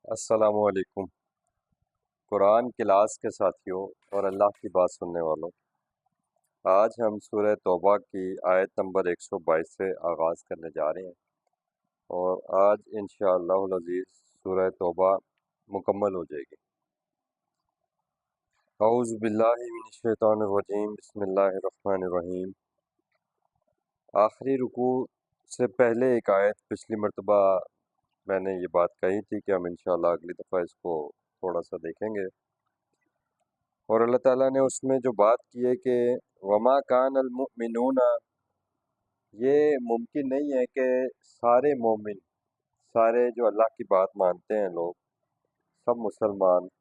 السلام علیکم قرآن کلاس کے ساتھیوں اور اللہ کی بات سننے والوں، آج ہم سورہ توبہ کی آیت نمبر 122 سے آغاز کرنے جا رہے ہیں، اور آج انشاءاللہ العزیز سورہ توبہ مکمل ہو جائے گی۔ اعوذ باللہ من الشیطان الرجیم، بسم اللہ الرحمن الرحیم۔ آخری رکوع سے پہلے ایک آیت پچھلی مرتبہ میں نے یہ بات کہی تھی کہ ہم انشاءاللہ اگلی دفعہ اس کو تھوڑا سا دیکھیں گے، اور اللہ تعالیٰ نے اس میں جو بات کی ہے کہ وما کان المؤمنون، یہ ممکن نہیں ہے کہ سارے مومن، سارے جو اللہ کی بات مانتے ہیں لوگ، سب مسلمان،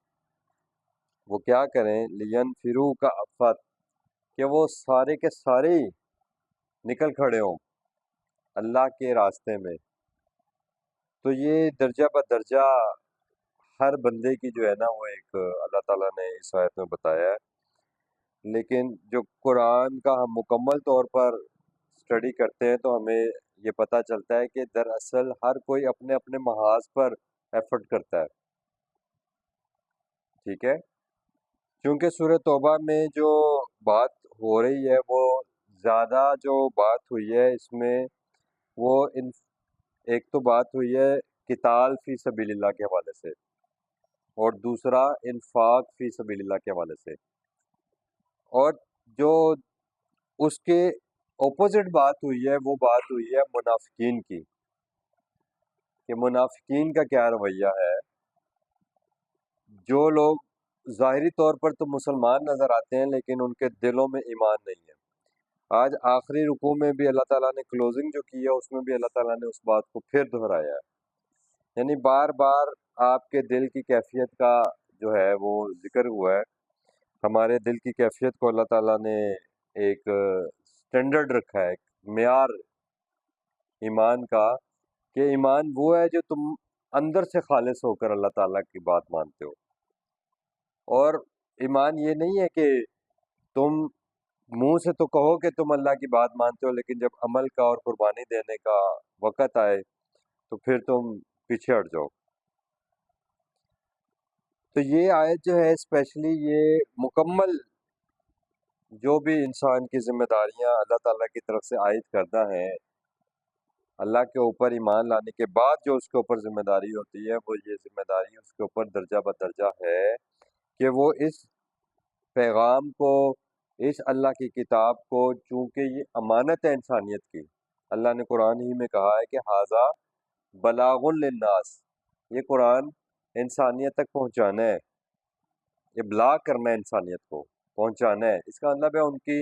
وہ کیا کریں، لینفروا کافۃ، کہ وہ سارے کے سارے ہی نکل کھڑے ہوں اللہ کے راستے میں۔ تو یہ درجہ بدرجہ ہر بندے کی جو ہے نا وہ ایک اللہ تعالیٰ نے اس آیت میں بتایا ہے، لیکن جو قرآن کا ہم مکمل طور پر اسٹڈی کرتے ہیں تو ہمیں یہ پتہ چلتا ہے کہ دراصل ہر کوئی اپنے اپنے محاذ پر ایفرٹ کرتا ہے، ٹھیک ہے، کیونکہ سورہ توبہ میں جو بات ہو رہی ہے وہ زیادہ جو بات ہوئی ہے اس میں وہ ایک تو بات ہوئی ہے قتال فی سبیل اللہ کے حوالے سے، اور دوسرا انفاق فی سبیل اللہ کے حوالے سے، اور جو اس کے اپوزٹ بات ہوئی ہے وہ بات ہوئی ہے منافقین کی، کہ منافقین کا کیا رویہ ہے۔ جو لوگ ظاہری طور پر تو مسلمان نظر آتے ہیں لیکن ان کے دلوں میں ایمان نہیں ہے۔ آج آخری رکوع میں بھی اللہ تعالیٰ نے کلوزنگ جو کی ہے اس میں بھی اللہ تعالیٰ نے اس بات کو پھر دہرایا ہے، یعنی بار بار آپ کے دل کی کیفیت کا جو ہے وہ ذکر ہوا ہے۔ ہمارے دل کی کیفیت کو اللہ تعالیٰ نے ایک سٹینڈرڈ رکھا ہے، ایک معیار ایمان کا، کہ ایمان وہ ہے جو تم اندر سے خالص ہو کر اللہ تعالیٰ کی بات مانتے ہو، اور ایمان یہ نہیں ہے کہ تم منہ سے تو کہو کہ تم اللہ کی بات مانتے ہو لیکن جب عمل کا اور قربانی دینے کا وقت آئے تو پھر تم پیچھے ہٹ جاؤ۔ تو یہ آیت جو ہے اسپیشلی یہ مکمل جو بھی انسان کی ذمہ داریاں اللہ تعالیٰ کی طرف سے عائد کردہ ہیں، اللہ کے اوپر ایمان لانے کے بعد جو اس کے اوپر ذمہ داری ہوتی ہے وہ یہ ذمہ داری اس کے اوپر درجہ بدرجہ ہے کہ وہ اس پیغام کو، اس اللہ کی کتاب کو، چونکہ یہ امانت ہے انسانیت کی، اللہ نے قرآن ہی میں کہا ہے کہ ھذا بلاغ للناس، یہ قرآن انسانیت تک پہنچانا ہے، ابلاغ کرنا ہے، انسانیت کو پہنچانا ہے، اس کا مطلب ہے ان کی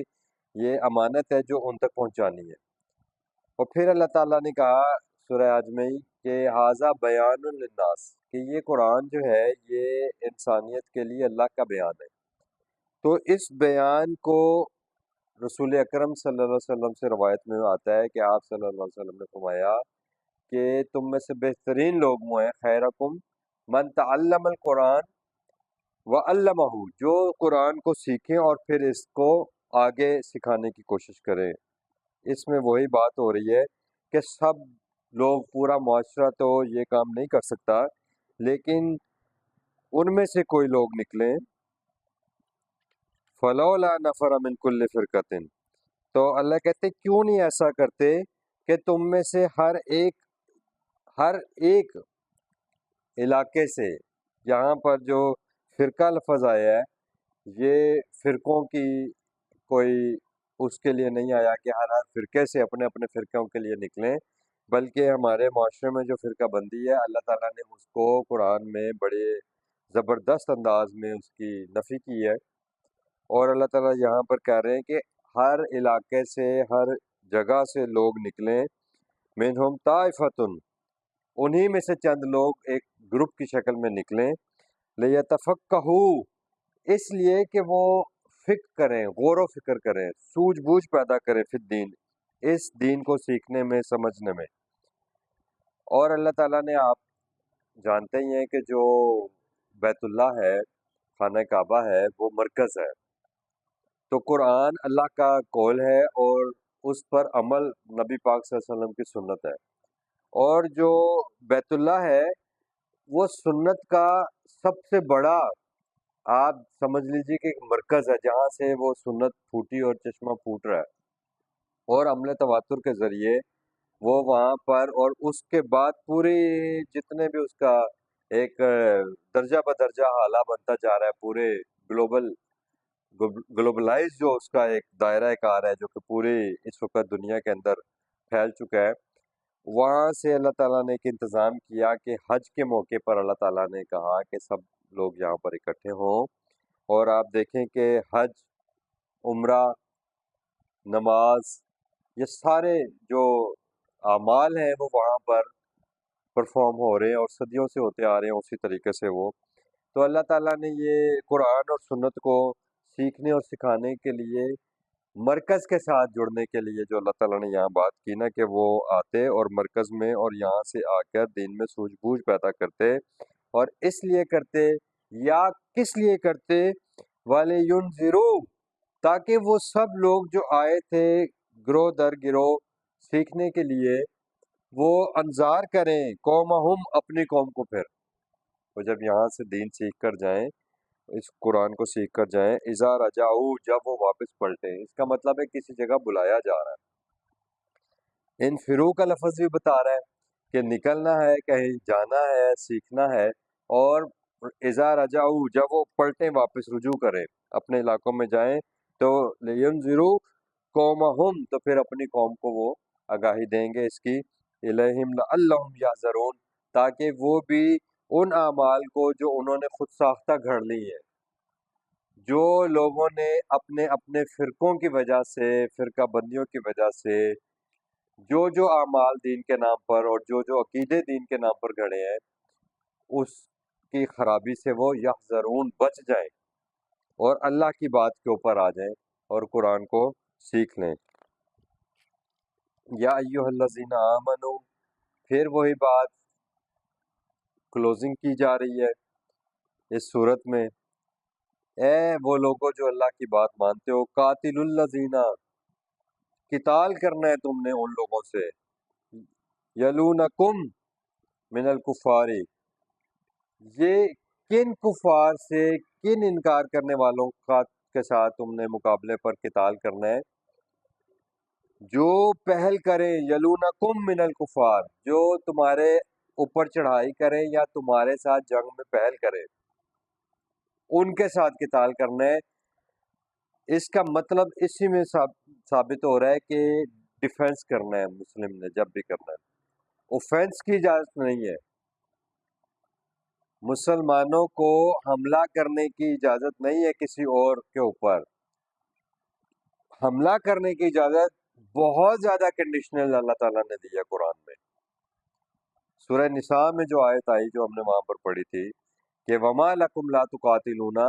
یہ امانت ہے جو ان تک پہنچانی ہے۔ اور پھر اللہ تعالیٰ نے کہا سورہ حج میں ہی کہ ھذا بیان للناس، کہ یہ قرآن جو ہے یہ انسانیت کے لیے اللہ کا بیان ہے۔ تو اس بیان کو رسول اکرم صلی اللہ علیہ وسلم سے روایت میں آتا ہے کہ آپ صلی اللہ علیہ وسلم نے فرمایا کہ تم میں سے بہترین لوگ وہ ہیں، خیرکم من تعلم القرآن وعلمہ، جو قرآن کو سیکھیں اور پھر اس کو آگے سکھانے کی کوشش کریں۔ اس میں وہی بات ہو رہی ہے کہ سب لوگ، پورا معاشرہ تو یہ کام نہیں کر سکتا، لیکن ان میں سے کوئی لوگ نکلیں، فلولا نفر من کل فرقۃ، تو اللہ کہتے کیوں نہیں ایسا کرتے کہ تم میں سے ہر ایک علاقے سے، یہاں پر جو فرقہ لفظ آیا ہے یہ فرقوں کی کوئی اس کے لیے نہیں آیا کہ ہر فرقے سے اپنے اپنے فرقوں کے لیے نکلیں، بلکہ ہمارے معاشرے میں جو فرقہ بندی ہے اللہ تعالیٰ نے اس کو قرآن میں بڑے زبردست انداز میں اس کی نفی کی ہے، اور اللہ تعالیٰ یہاں پر کہہ رہے ہیں کہ ہر علاقے سے، ہر جگہ سے لوگ نکلیں، منہم طائفتٌ، انہی میں سے چند لوگ ایک گروپ کی شکل میں نکلیں، لیتفقہوا، اس لیے کہ وہ فکر کریں، غور و فکر کریں، سوجھ بوجھ پیدا کریں فی الدین، اس دین کو سیکھنے میں، سمجھنے میں۔ اور اللہ تعالیٰ نے، آپ جانتے ہی ہیں کہ جو بیت اللہ ہے، خانہ کعبہ ہے، وہ مرکز ہے، تو قرآن اللہ کا قول ہے اور اس پر عمل نبی پاک صلی اللہ علیہ وسلم کی سنت ہے، اور جو بیت اللہ ہے وہ سنت کا سب سے بڑا آپ سمجھ لیجیے کہ ایک مرکز ہے جہاں سے وہ سنت پھوٹی اور چشمہ پھوٹ رہا ہے، اور عمل تواتر کے ذریعے وہ وہاں پر، اور اس کے بعد پوری جتنے بھی اس کا ایک درجہ بدرجہ حالہ بنتا جا رہا ہے، پورے گلوبلائز جو اس کا ایک دائرہ کار ہے جو کہ پوری اس وقت دنیا کے اندر پھیل چکا ہے، وہاں سے اللہ تعالیٰ نے ایک انتظام کیا کہ حج کے موقع پر اللہ تعالیٰ نے کہا کہ سب لوگ یہاں پر اکٹھے ہوں، اور آپ دیکھیں کہ حج، عمرہ، نماز، یہ سارے جو اعمال ہیں وہ وہاں پر پرفارم ہو رہے ہیں اور صدیوں سے ہوتے آ رہے ہیں اسی طریقے سے وہ. تو اللہ تعالیٰ نے یہ قرآن اور سنت کو سیکھنے اور سکھانے کے لیے، مرکز کے ساتھ جڑنے کے لیے جو اللہ تعالیٰ نے یہاں بات کی نا کہ وہ آتے اور مرکز میں اور یہاں سے آ کر دین میں سوجھ بوجھ پیدا کرتے، اور اس لیے کرتے یا کس لیے کرتے، والے ینذرو، تاکہ وہ سب لوگ جو آئے تھے گروہ در گروہ سیکھنے کے لیے، وہ انذار کریں قومہم، اپنی قوم کو. پھر وہ جب یہاں سے دین سیکھ کر جائیں، اس قرآن کو سیکھ کر جائیں، اذا رجعوا، جب وہ واپس پلٹیں. اس کا مطلب ہے کسی جگہ بلایا جا رہا ہے. انفرو کا لفظ بھی بتا رہا ہے کہ نکلنا ہے، کہیں جانا ہے، سیکھنا ہے. اور اذا رجعوا، جب وہ پلٹیں، واپس رجوع کریں، اپنے علاقوں میں جائیں، تو لینذروا قومہم، تو پھر اپنی قوم کو وہ آگاہی دیں گے اس کی، الیہم لعلہم یحذرون، تاکہ وہ بھی ان اعمال کو جو انہوں نے خود ساختہ گھڑ لی ہیں، جو لوگوں نے اپنے اپنے فرقوں کی وجہ سے، فرقہ بندیوں کی وجہ سے جو اعمال دین کے نام پر اور جو عقیدے دین کے نام پر گھڑے ہیں، اس کی خرابی سے وہ یحذرون، بچ جائیں اور اللہ کی بات کے اوپر آ جائیں اور قرآن کو سیکھ لیں. یا ایھا الذین آمنوا، پھر وہی بات کلوزنگ کی جا رہی ہے اس صورت میں. اے وہ لوگوں جو اللہ کی بات مانتے ہو، قاتل الذین، قتال کرنا ہے تم نے ان لوگوں سے، یلونکم من الکفار، یہ کن کفار سے، کن انکار کرنے والوں کے ساتھ تم نے مقابلے پر قتال کرنا ہے؟ جو پہل کریں، یلونکم من الکفار، جو تمہارے اوپر چڑھائی کریں یا تمہارے ساتھ جنگ میں پہل کریں، ان کے ساتھ قتال کرنا ہے. اس کا مطلب اسی میں ثابت ہو رہا ہے کہ ڈیفینس کرنا ہے مسلم نے جب بھی کرنا ہے، اوفینس کی اجازت نہیں ہے. مسلمانوں کو حملہ کرنے کی اجازت نہیں ہے کسی اور کے اوپر. حملہ کرنے کی اجازت بہت زیادہ کنڈیشنل اللہ تعالیٰ نے دی ہے قرآن میں. سورہ نساء میں جو آیت آئی جو ہم نے وہاں پر پڑھی تھی کہ وما لکم لا تقاتلون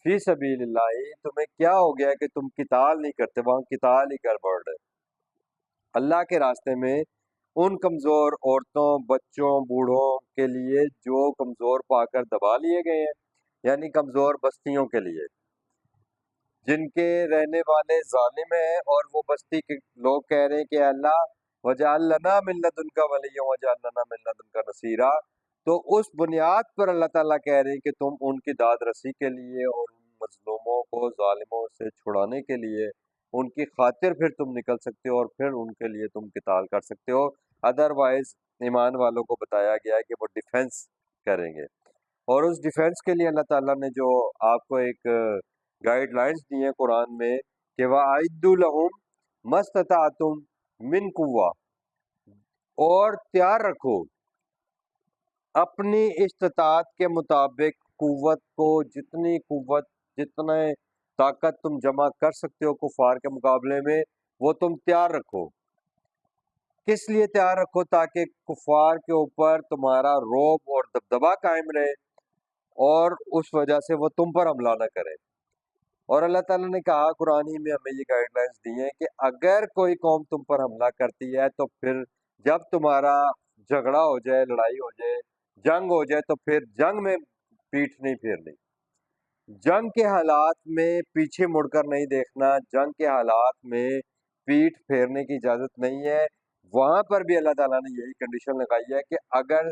فی سبیل اللہ، تمہیں کیا ہو گیا کہ تم قتال نہیں کرتے، وہاں قتال ہی گڑبڑ ہے. اللہ کے راستے میں ان کمزور عورتوں، بچوں، بوڑھوں کے لیے جو کمزور پا کر دبا لیے گئے ہیں، یعنی کمزور بستیوں کے لیے جن کے رہنے والے ظالم ہیں، اور وہ بستی کے لوگ کہہ رہے ہیں کہ اللہ وجعل لنا من لدنک ولیا وجعل لنا من لدنک نصیرا، تو اس بنیاد پر اللہ تعالیٰ کہہ رہے ہیں کہ تم ان کی داد رسی کے لیے اور ان مظلوموں کو ظالموں سے چھڑانے کے لیے ان کی خاطر پھر تم نکل سکتے ہو اور پھر ان کے لیے تم قتال کر سکتے ہو. ادروائز ایمان والوں کو بتایا گیا ہے کہ وہ ڈیفینس کریں گے، اور اس ڈیفینس کے لیے اللہ تعالیٰ نے جو آپ کو ایک گائیڈ لائنس دی ہیں قرآن میں کہ وَأَعِدُّوا لَهُم مَا اسْتَطَعْتُم مِّن قُوَّةٍ، اور تیار رکھو اپنی استطاعت کے مطابق قوت کو، جتنی قوت، جتنے طاقت تم جمع کر سکتے ہو کفار کے مقابلے میں، وہ تم تیار رکھو. کس لیے تیار رکھو؟ تاکہ کفار کے اوپر تمہارا رعب اور دبدبا قائم رہے اور اس وجہ سے وہ تم پر حملہ نہ کرے. اور اللہ تعالیٰ نے کہا قرآن ہی میں ہمیں یہ گائیڈ لائنس دی ہیں کہ اگر کوئی قوم تم پر حملہ کرتی ہے تو پھر جب تمہارا جھگڑا ہو جائے، لڑائی ہو جائے، جنگ ہو جائے، تو پھر جنگ میں پیٹھ نہیں پھیرنی، جنگ کے حالات میں پیچھے مڑ کر نہیں دیکھنا، جنگ کے حالات میں پیٹھ پھیرنے کی اجازت نہیں ہے. وہاں پر بھی اللہ تعالیٰ نے یہی کنڈیشن لگائی ہے کہ اگر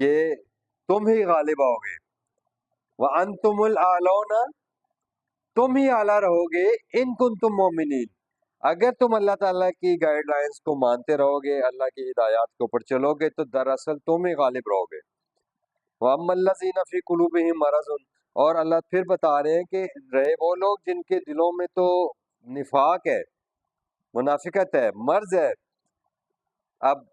کہ تم ہی غالب آؤ گے، وَأَنْتُمُ الْأَعْلَوْنَ، تم ہی اعلیٰ رہو گے، ان کنتم مومنین، اگر تم اللہ تعالیٰ کی گائیڈ لائنس کو مانتے رہو گے، اللہ کی ہدایات کے اوپر چلو گے، تو دراصل تم ہی غالب رہو گے۔ وَأَمَّا الَّذِينَ فِي قُلُوبِهِم مَرَضٌ، اور اللہ پھر بتا رہے ہیں کہ رہے وہ لوگ جن کے دلوں میں تو نفاق ہے، منافقت ہے، مرض ہے۔ اب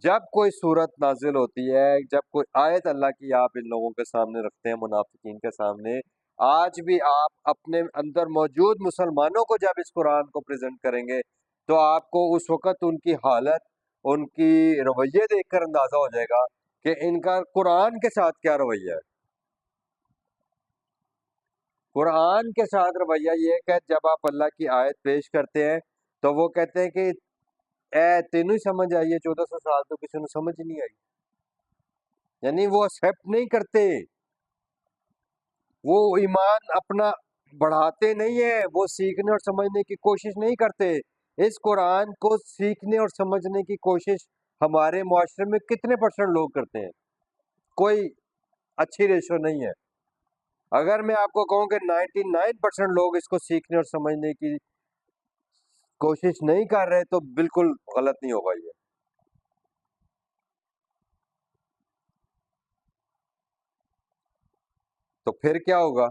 جب کوئی صورت نازل ہوتی ہے، جب کوئی آیت اللہ کی آپ ان لوگوں کے سامنے رکھتے ہیں، منافقین کے سامنے، آج بھی آپ اپنے اندر موجود مسلمانوں کو جب اس قرآن کو پریزنٹ کریں گے تو آپ کو اس وقت ان کی حالت، ان کی رویے دیکھ کر اندازہ ہو جائے گا کہ ان کا قرآن کے ساتھ کیا رویہ ہے۔ قرآن کے ساتھ رویہ یہ ہے کہ جب آپ اللہ کی آیت پیش کرتے ہیں تو وہ کہتے ہیں کہ اے تینوں ہی سمجھ آئی ہے، 1400 سال تو کسی نے سمجھ ہی نہیں آئی، یعنی وہ ایکسیپٹ نہیں کرتے، وہ ایمان اپنا بڑھاتے نہیں ہیں، وہ سیکھنے اور سمجھنے کی کوشش نہیں کرتے۔ اس قرآن کو سیکھنے اور سمجھنے کی کوشش ہمارے معاشرے میں کتنے پرسنٹ لوگ کرتے ہیں؟ کوئی اچھی ریشو نہیں ہے۔ اگر میں آپ کو کہوں کہ 99% لوگ اس کو سیکھنے اور سمجھنے کی کوشش نہیں کر رہے تو بالکل غلط نہیں ہوگا یہ۔ تو پھر کیا ہوگا؟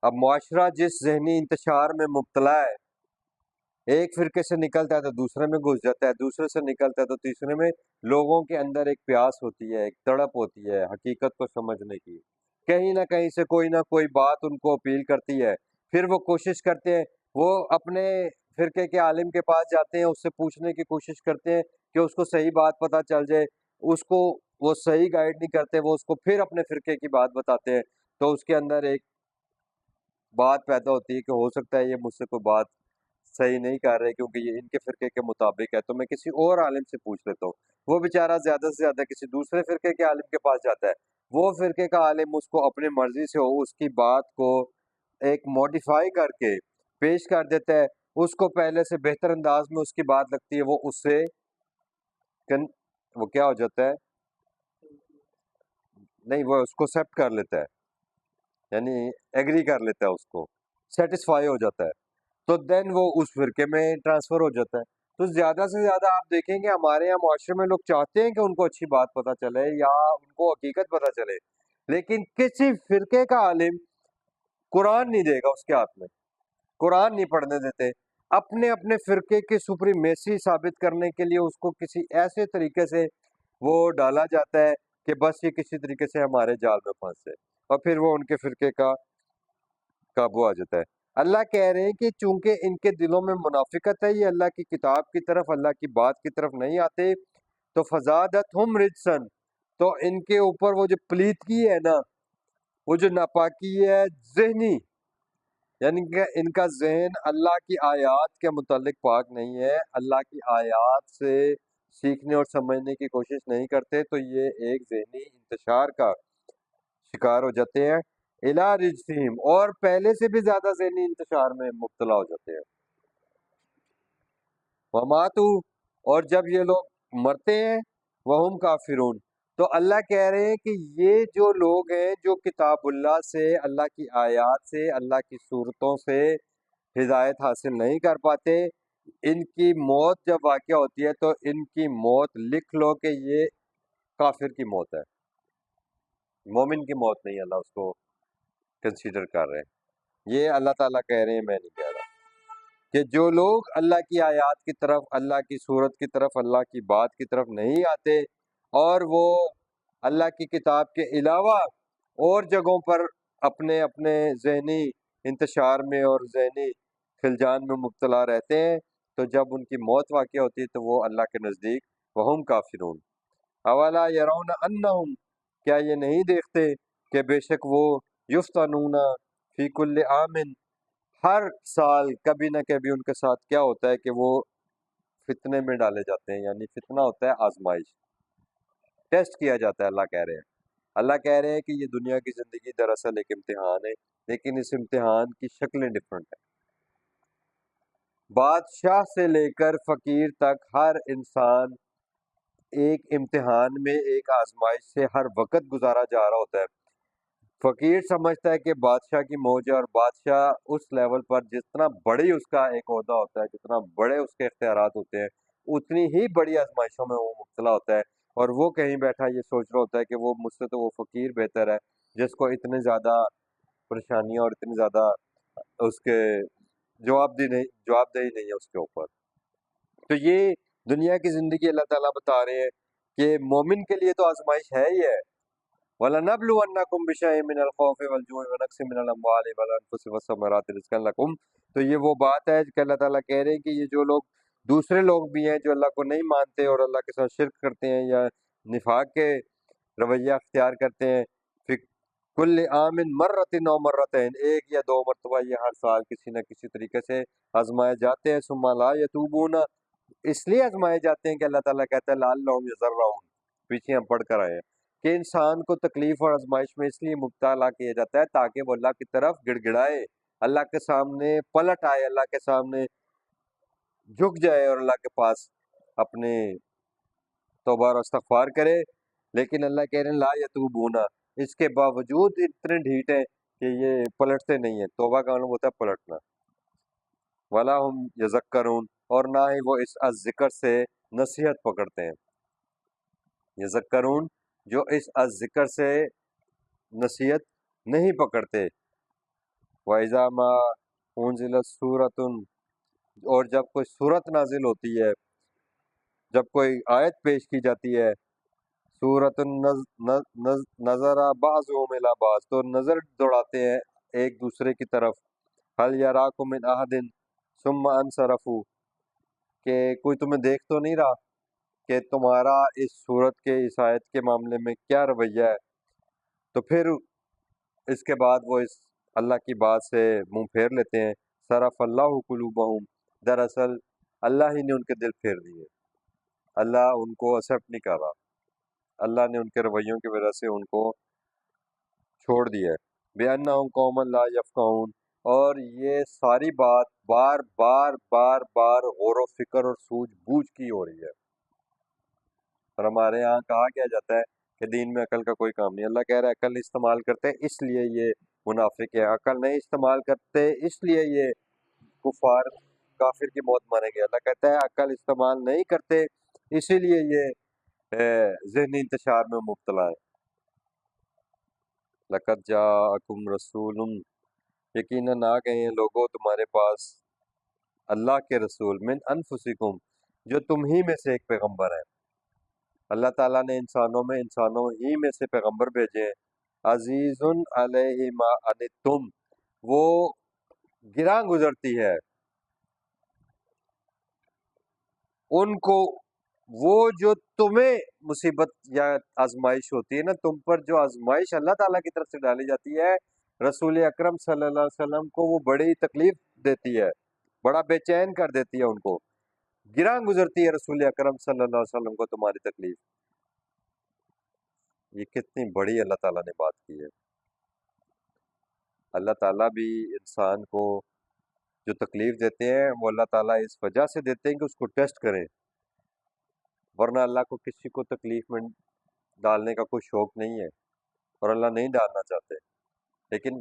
اب معاشرہ جس ذہنی انتشار میں مبتلا ہے، ایک فرقے سے نکلتا ہے تو دوسرے میں گھس جاتا ہے، دوسرے سے نکلتا ہے تو تیسرے میں، لوگوں کے اندر ایک پیاس ہوتی ہے، ایک تڑپ ہوتی ہے حقیقت کو سمجھنے کی، کہیں نہ کہیں سے کوئی نہ کوئی بات ان کو اپیل کرتی ہے، پھر وہ کوشش کرتے ہیں، وہ اپنے فرقے کے عالم کے پاس جاتے ہیں، اس سے پوچھنے کی کوشش کرتے ہیں کہ اس کو صحیح بات پتہ چل جائے، اس کو وہ صحیح گائیڈ نہیں کرتے، وہ اس کو پھر اپنے فرقے کی بات بتاتے ہیں، تو اس کے اندر ایک بات پیدا ہوتی ہے کہ ہو سکتا ہے یہ مجھ سے کوئی بات صحیح نہیں کر رہے کیونکہ یہ ان کے فرقے کے مطابق ہے، تو میں کسی اور عالم سے پوچھ لیتا ہوں۔ وہ بیچارہ زیادہ سے زیادہ کسی دوسرے فرقے کے عالم کے پاس جاتا ہے، وہ فرقے کا عالم اس کو اپنی مرضی سے اس کی بات کو ایک موڈیفائی کر کے پیش کر دیتا ہے، اس کو پہلے سے بہتر انداز میں اس کی بات لگتی ہے، وہ اس سے وہ کیا ہو جاتا ہے، نہیں وہ اس کو ایکسیپٹ کر لیتا ہے، یعنی ایگری کر لیتا ہے، اس کو سیٹسفائی ہو جاتا ہے، تو دین وہ اس فرقے میں ٹرانسفر ہو جاتا ہے۔ تو زیادہ سے زیادہ آپ دیکھیں گے ہمارے یہاں معاشرے میں لوگ چاہتے ہیں کہ ان کو اچھی بات پتہ چلے یا ان کو حقیقت پتہ چلے، لیکن کسی فرقے کا عالم قرآن نہیں دے گا اس کے ہاتھ میں، قرآن نہیں پڑھنے دیتے، اپنے اپنے فرقے کی سپریمیسی ثابت کرنے کے لیے اس کو کسی ایسے طریقے سے وہ ڈالا جاتا ہے کہ بس یہ کسی طریقے سے ہمارے جال میں پھنسے، اور پھر وہ ان کے فرقے کا قابو آ جاتا ہے۔ اللہ کہہ رہے ہیں کہ چونکہ ان کے دلوں میں منافقت ہے، یہ اللہ کی کتاب کی طرف، اللہ کی بات کی طرف نہیں آتے، تو فزادتہم رجسن، تو ان کے اوپر وہ جو پلیدگی ہے نا، وہ جو ناپاکی ہے ذہنی، یعنی کہ ان کا ذہن اللہ کی آیات کے متعلق پاک نہیں ہے، اللہ کی آیات سے سیکھنے اور سمجھنے کی کوشش نہیں کرتے، تو یہ ایک ذہنی انتشار کا شکار ہو جاتے ہیں، الا رجسہم، اور پہلے سے بھی زیادہ ذہنی انتشار میں مبتلا ہو جاتے ہیں، وماتو، اور جب یہ لوگ مرتے ہیں، وہم کافرون، تو اللہ کہہ رہے ہیں کہ یہ جو لوگ ہیں جو کتاب اللہ سے، اللہ کی آیات سے، اللہ کی صورتوں سے ہدایت حاصل نہیں کر پاتے، ان کی موت جب واقع ہوتی ہے تو ان کی موت لکھ لو کہ یہ کافر کی موت ہے، مومن کی موت نہیں، اللہ اس کو کنسیڈر کر رہے ہیں۔ یہ اللہ تعالیٰ کہہ رہے ہیں، میں نہیں کہہ رہا، کہ جو لوگ اللہ کی آیات کی طرف، اللہ کی صورت کی طرف، اللہ کی بات کی طرف نہیں آتے، اور وہ اللہ کی کتاب کے علاوہ اور جگہوں پر اپنے اپنے ذہنی انتشار میں اور ذہنی خلجان میں مبتلا رہتے ہیں، تو جب ان کی موت واقع ہوتی ہے تو وہ اللہ کے نزدیک وہم کافرون، اولا یرون انہم، کیا یہ نہیں دیکھتے کہ بے شک وہ یفتنون فی کل عام، ہر سال کبھی نہ کبھی ان کے ساتھ کیا ہوتا ہے کہ وہ فتنے میں ڈالے جاتے ہیں، یعنی فتنہ ہوتا ہے آزمائش، ٹیسٹ کیا جاتا ہے، اللہ کہہ رہے ہیں کہ یہ دنیا کی زندگی دراصل ایک امتحان ہے، لیکن اس امتحان کی شکلیں ڈفرنٹ ہیں، بادشاہ سے لے کر فقیر تک ہر انسان ایک امتحان میں، ایک آزمائش سے ہر وقت گزارا جا رہا ہوتا ہے۔ فقیر سمجھتا ہے کہ بادشاہ کی موج ہے، اور بادشاہ اس لیول پر جتنا بڑی اس کا ایک عہدہ ہوتا ہے، جتنا بڑے اس کے اختیارات ہوتے ہیں، اتنی ہی بڑی آزمائشوں میں وہ مبتلا ہوتا ہے، اور وہ کہیں بیٹھا یہ سوچ رہا ہوتا ہے کہ وہ مجھ سے تو وہ فقیر بہتر ہے جس کو اتنی زیادہ پریشانیاں اور اتنی زیادہ اس کے جواب دہی نہیں ہے اس کے اوپر۔ تو یہ دنیا کی زندگی اللہ تعالیٰ بتا رہے ہیں کہ مومن کے لیے تو آزمائش ہے ہی ہے۔ وَلَنَبْلُوَنَّكُمْ بِشَيْءٍ مِّنَ الْخَوْفِ وَالْجُوعِ وَنَقْصٍ مِّنَ الْأَمْوَالِ وَالْأَنفُسِ وَالثَّمَرَاتِ رِزْقًا لَكُمْ۔ تو یہ وہ بات ہے کہ اللہ تعالیٰ کہہ رہے ہیں کہ یہ جو لوگ دوسرے لوگ بھی ہیں جو اللہ کو نہیں مانتے اور اللہ کے ساتھ شرک کرتے ہیں یا نفاق کے رویہ اختیار کرتے ہیں، فی کل عام مرۃ او مرتین، ایک یا دو مرتبہ یہ ہر سال کسی نہ کسی طریقے سے آزمائے جاتے ہیں، ثم لا یتوبون، اس لیے آزمائے جاتے ہیں کہ اللہ تعالیٰ کہتا ہے لعلہم یضرعون، پیچھے ہم پڑھ کر آئے ہیں کہ انسان کو تکلیف اور آزمائش میں اس لیے مبتلا کیا جاتا ہے تاکہ وہ اللہ کی طرف گڑ گڑائے، اللہ کے سامنے پلٹ آئے، اللہ کے سامنے جھک جائے اور اللہ کے پاس اپنے توبہ اور استغفار کرے۔ لیکن اللہ کہہ رہے ہیں لا یتوبون، اس کے باوجود اتنے ڈھیٹ ہیں کہ یہ پلٹتے نہیں ہیں۔ توبہ کا مطلب ہوتا ہے پلٹنا۔ ولا ہم یذکرون، اور نہ ہی وہ اس ذکر سے نصیحت پکڑتے ہیں۔ یذکرون، جو اس ذکر سے نصیحت نہیں پکڑتے۔ وَإِذَا مَا أُنزِلَتْ سُورَةٌ، اور جب کوئی سورت نازل ہوتی ہے، جب کوئی آیت پیش کی جاتی ہے، سورۃ نظر بعضهم الی بعض، تو نظر دوڑاتے ہیں ایک دوسرے کی طرف، هل یراکم من احد ثم انصرفوا، کہ کوئی تمہیں دیکھ تو نہیں رہا کہ تمہارا اس صورت کے، اس آیت کے معاملے میں کیا رویہ ہے، تو پھر اس کے بعد وہ اس اللہ کی بات سے منہ پھیر لیتے ہیں۔ صرف اللہ قلوبہم، دراصل اللہ ہی نے ان کے دل پھیر دیے، اللہ ان کو ایکسیپٹ نہیں کر رہا، اللہ نے ان کے رویوں کی وجہ سے ان کو چھوڑ دیا ہے۔ بِأَنَّهُمْ قَوْمٌ لَا يَفْقَهُونَ، اور یہ ساری بات بار بار بار بار غور و فکر اور سوجھ بوجھ کی ہو رہی ہے، اور ہمارے یہاں کہا کیا جاتا ہے کہ دین میں عقل کا کوئی کام نہیں۔ اللہ کہہ رہا ہے عقل استعمال کرتے اس لیے یہ منافق ہے، عقل نہیں استعمال کرتے اس لیے یہ کفار کافر کی موت ماریں گے۔ اللہ کہتا ہے عقل استعمال نہیں کرتے اسی لیے یہ ذہنی انتشار میں مبتلا ہے۔ لَقَدْ جَاءَكُمْ رَسُولٌ، یقیناً آ گئے ہیں لوگوں تمہارے پاس اللہ کے رسول، من انفسکم، جو تم ہی میں سے ایک پیغمبر ہے۔ اللہ تعالیٰ نے انسانوں ہی میں سے پیغمبر بھیجے ہیں۔ عزیز علیہ ما عنتم، وہ گراں گزرتی ہے ان کو وہ جو تمہیں مصیبت یا آزمائش ہوتی ہے نا، تم پر جو آزمائش اللہ تعالیٰ کی طرف سے ڈالی جاتی ہے، رسول اکرم صلی اللہ علیہ وسلم کو وہ بڑی تکلیف دیتی ہے، بڑا بے چین کر دیتی ہے ان کو، گراں گزرتی ہے رسول اکرم صلی اللہ علیہ وسلم کو تمہاری تکلیف۔ یہ کتنی بڑی اللہ تعالیٰ نے بات کی ہے۔ اللہ تعالیٰ بھی انسان کو جو تکلیف دیتے ہیں وہ اللہ تعالیٰ اس وجہ سے دیتے ہیں کہ اس کو ٹیسٹ کریں، ورنہ اللہ کو کسی کو تکلیف میں ڈالنے کا کوئی شوق نہیں ہے، اور اللہ نہیں ڈالنا چاہتے۔ لیکن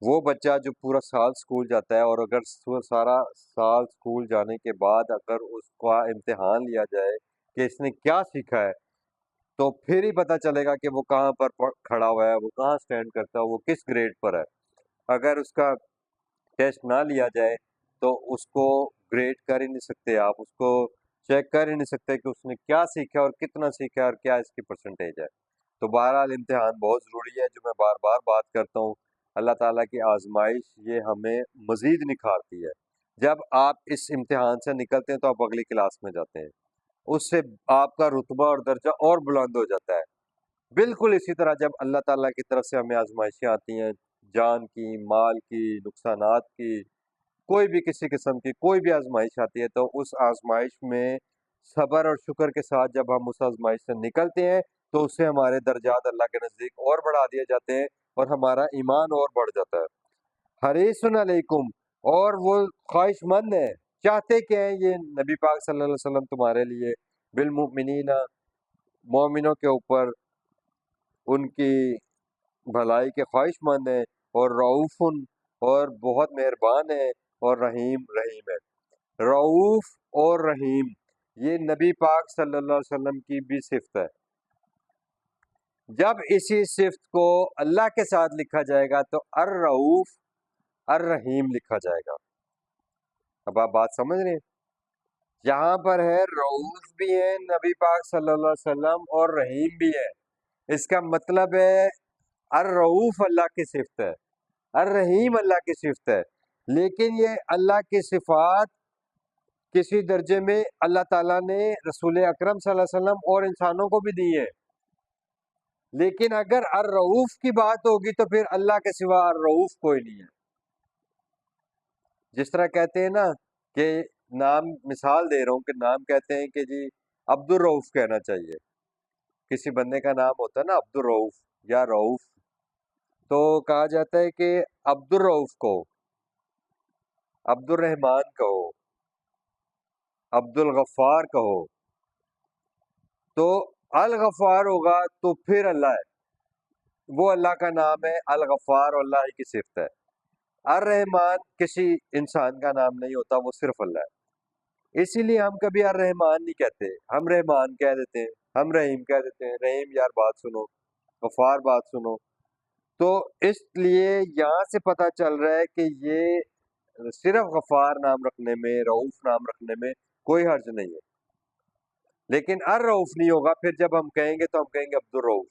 وہ بچہ جو پورا سال سکول جاتا ہے، اور اگر سارا سال سکول جانے کے بعد اگر اس کا امتحان لیا جائے کہ اس نے کیا سیکھا ہے، تو پھر ہی پتہ چلے گا کہ وہ کہاں پر کھڑا ہوا ہے، وہ کہاں سٹینڈ کرتا ہے، وہ کس گریڈ پر ہے۔ اگر اس کا ٹیسٹ نہ لیا جائے تو اس کو گریڈ کر ہی نہیں سکتے، آپ اس کو چیک کر ہی نہیں سکتے کہ اس نے کیا سیکھا اور کتنا سیکھا اور کیا اس کی پرسنٹیج ہے۔ تو بہرحال امتحان بہت ضروری ہے، جو میں بار بار بات کرتا ہوں، اللہ تعالیٰ کی آزمائش یہ ہمیں مزید نکھارتی ہے۔ جب آپ اس امتحان سے نکلتے ہیں تو آپ اگلی کلاس میں جاتے ہیں، اس سے آپ کا رتبہ اور درجہ اور بلند ہو جاتا ہے۔ بالکل اسی طرح جب اللہ تعالیٰ کی طرف سے ہمیں آزمائشیں آتی ہیں، جان کی، مال کی، نقصانات کی، کوئی بھی کسی قسم کی کوئی بھی آزمائش آتی ہے، تو اس آزمائش میں صبر اور شکر کے ساتھ جب ہم اس آزمائش سے نکلتے ہیں تو اس سے ہمارے درجات اللہ کے نزدیک اور بڑھا دیے جاتے ہیں اور ہمارا ایمان اور بڑھ جاتا ہے۔ حریص علیکم، اور وہ خواہش مند ہے، چاہتے کہ ہیں یہ نبی پاک صلی اللہ علیہ وسلم تمہارے لیے، بالمؤمنین، مومنوں کے اوپر ان کی بھلائی کے خواہش مند ہیں، اور رعوف اور بہت مہربان ہے، اور رحیم ہے۔ رعوف اور رحیم یہ نبی پاک صلی اللہ علیہ وسلم کی بھی صفت ہے۔ جب اسی صفت کو اللہ کے ساتھ لکھا جائے گا تو الرعوف الرحیم لکھا جائے گا۔ اب آپ بات سمجھ رہے ہیں؟ یہاں پر ہے رعوف بھی ہے نبی پاک صلی اللہ علیہ وسلم، اور رحیم بھی ہے۔ اس کا مطلب ہے الرعوف اللہ کی صفت ہے، الرحیم اللہ کی صفت ہے، لیکن یہ اللہ کی صفات کسی درجے میں اللہ تعالیٰ نے رسول اکرم صلی اللہ علیہ وسلم اور انسانوں کو بھی دی ہے، لیکن اگر الرعوف کی بات ہوگی تو پھر اللہ کے سوا الرعوف کوئی نہیں ہے۔ جس طرح کہتے ہیں نا کہ نام، مثال دے رہا ہوں کہ نام کہتے ہیں کہ جی عبد الرؤف کہنا چاہیے، کسی بندے کا نام ہوتا ہے نا عبد الرؤف یا رؤف، تو کہا جاتا ہے کہ عبد الرؤف کو عبد الرحمان کہو، عبد الغفار کہو، تو الغفار ہوگا تو پھر اللہ ہے، وہ اللہ کا نام ہے، الغفار اللہ کی صفت ہے۔ الرحمان کسی انسان کا نام نہیں ہوتا، وہ صرف اللہ ہے۔ اسی لیے ہم کبھی الرحمان نہیں کہتے، ہم رحمان کہہ دیتے ہیں، ہم رحیم کہہ دیتے ہیں، رحیم یار بات سنو، غفار بات سنو۔ تو اس لیے یہاں سے پتہ چل رہا ہے کہ یہ صرف غفار نام رکھنے میں، رؤوف نام رکھنے میں کوئی حرج نہیں ہے، لیکن الرؤوف نہیں ہوگا پھر جب ہم کہیں گے تو ہم کہیں گے عبد الرؤوف۔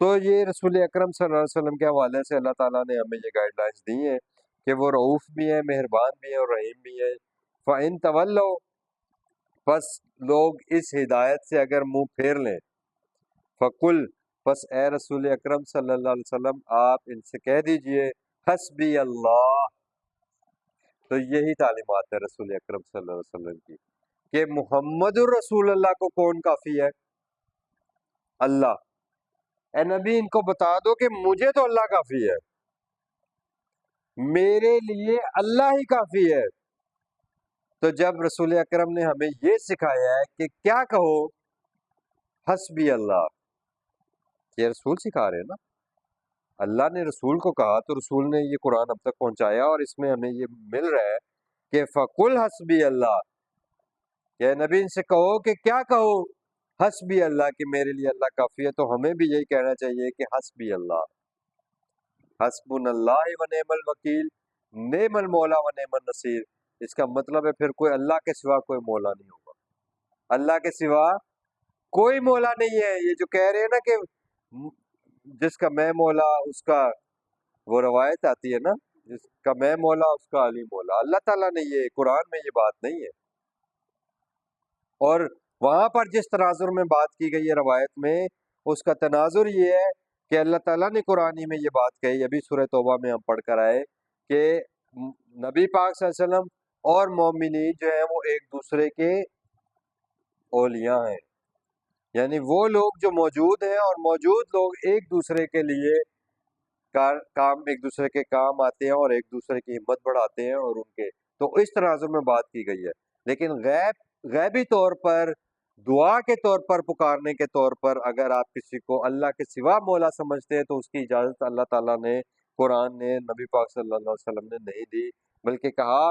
تو یہ رسول اکرم صلی اللہ علیہ وسلم کے حوالے سے اللہ تعالیٰ نے ہمیں یہ گائیڈ لائنس دی ہیں کہ وہ رؤوف بھی ہیں، مہربان بھی ہیں، اور رحیم بھی ہیں۔ فَإِن تَوَلَّوْا، پس لوگ اس ہدایت سے اگر منہ پھیر لیں، فَقُلْ، پس اے رسول اکرم صلی اللہ علیہ وسلم آپ ان سے کہہ دیجئے حسبی اللہ۔ تو یہی تعلیمات ہے رسول اکرم صلی اللہ علیہ وسلم کی کہ محمد الرسول اللہ کو کون کافی ہے؟ اللہ۔ اے نبی ان کو بتا دو کہ مجھے تو اللہ کافی ہے، میرے لیے اللہ ہی کافی ہے۔ تو جب رسول اکرم نے ہمیں یہ سکھایا ہے کہ کیا کہو، حسبی اللہ، یہ رسول سکھا رہے ہیں نا، اللہ نے رسول کو کہا تو رسول نے یہ قرآن اب تک پہنچایا، اور اس میں ہمیں یہ مل رہا ہے کہ فَقُلْ حسبی اللہ، کہ نبی ان سے کہو کہ کیا کہو، حسبی اللہ، کہ میرے لیے اللہ کافی ہے۔ تو ہمیں بھی یہی کہنا چاہیے کہ حسبی اللہ، حسبنا اللہ و نعم الوکیل، نعم المولا و نعم النصیر۔ اس کا مطلب ہے پھر کوئی اللہ کے سوا کوئی مولا نہیں ہوگا، اللہ کے سوا کوئی مولا نہیں ہے۔ یہ جو کہہ رہے ہیں نا کہ جس کا میں مولا اس کا، وہ روایت آتی ہے نا، جس کا میں مولا اس کا علی مولا، اللہ تعالیٰ نے یہ قرآن میں یہ بات نہیں ہے۔ اور وہاں پر جس تناظر میں بات کی گئی ہے روایت میں، اس کا تناظر یہ ہے کہ اللہ تعالیٰ نے قرآن میں یہ بات کہی، ابھی سورہ توبہ میں ہم پڑھ کر آئے کہ نبی پاک صلی اللہ علیہ وسلم اور مومنین جو ہیں وہ ایک دوسرے کے اولیاء ہیں، یعنی وہ لوگ جو موجود ہیں اور موجود لوگ ایک دوسرے کے لیے کام، ایک دوسرے کے کام آتے ہیں اور ایک دوسرے کی ہمت بڑھاتے ہیں، اور ان کے تو اس تناظر میں بات کی گئی ہے۔ لیکن غیبی طور پر، دعا کے طور پر، پکارنے کے طور پر اگر آپ کسی کو اللہ کے سوا مولا سمجھتے ہیں تو اس کی اجازت اللہ تعالیٰ نے، قرآن نے، نبی پاک صلی اللہ علیہ وسلم نے نہیں دی، بلکہ کہا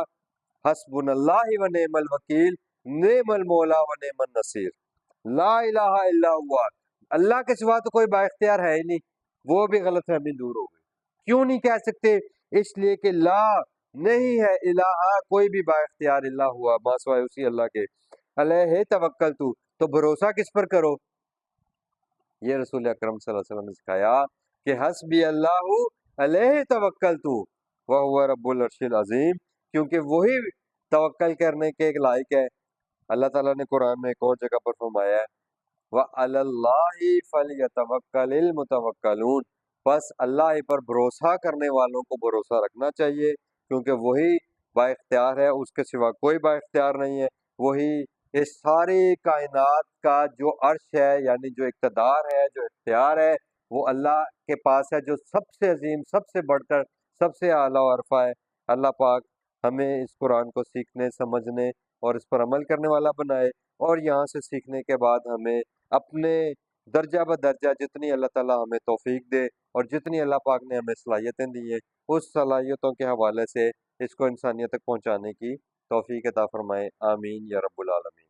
حسبنا اللہ و نعم الوکیل، نعم المولا و نعم النصیر، لا الہ الا ہوا، اللہ کے سوا تو کوئی با اختیار ہے ہی نہیں۔ وہ بھی غلط فہمی دور ہو گئی۔ کیوں نہیں کہہ سکتے؟ اس لیے کہ لا نہیں ہے، الہ کوئی بھی با اختیار اللہ ہوا، ما سوائے اسی اللہ کے، علیہ توکلت، تو بھروسہ کس پر کرو؟ یہ رسول اکرم صلی اللہ علیہ وسلم نے سکھایا کہ حسبی اللہ علیہ توکلت وہو رب العرش العظیم، کیونکہ وہی توکل کرنے کے ایک لائق ہے۔ اللہ تعالیٰ نے قرآن میں ایک اور جگہ پر فرمایا ہے وَعَلَى اللَّهِ فَلْيَتَوَكَّلِ الْمُتَوَكَّلُونَ، بس اللہ پر بھروسہ کرنے والوں کو بھروسہ رکھنا چاہیے، کیونکہ وہی با اختیار ہے، اس کے سوا کوئی با اختیار نہیں ہے۔ وہی اس ساری کائنات کا جو عرش ہے، یعنی جو اقتدار ہے، جو اختیار ہے، وہ اللہ کے پاس ہے، جو سب سے عظیم، سب سے بڑھ کر، سب سے اعلیٰ و عرفہ ہے۔ اللہ پاک ہمیں اس قرآن کو سیکھنے، سمجھنے اور اس پر عمل کرنے والا بنائے، اور یہاں سے سیکھنے کے بعد ہمیں اپنے درجہ بدرجہ جتنی اللہ تعالیٰ ہمیں توفیق دے اور جتنی اللہ پاک نے ہمیں صلاحیتیں دی ہیں اس صلاحیتوں کے حوالے سے اس کو انسانیت تک پہنچانے کی توفیق عطا فرمائے، آمین یا رب العالمین۔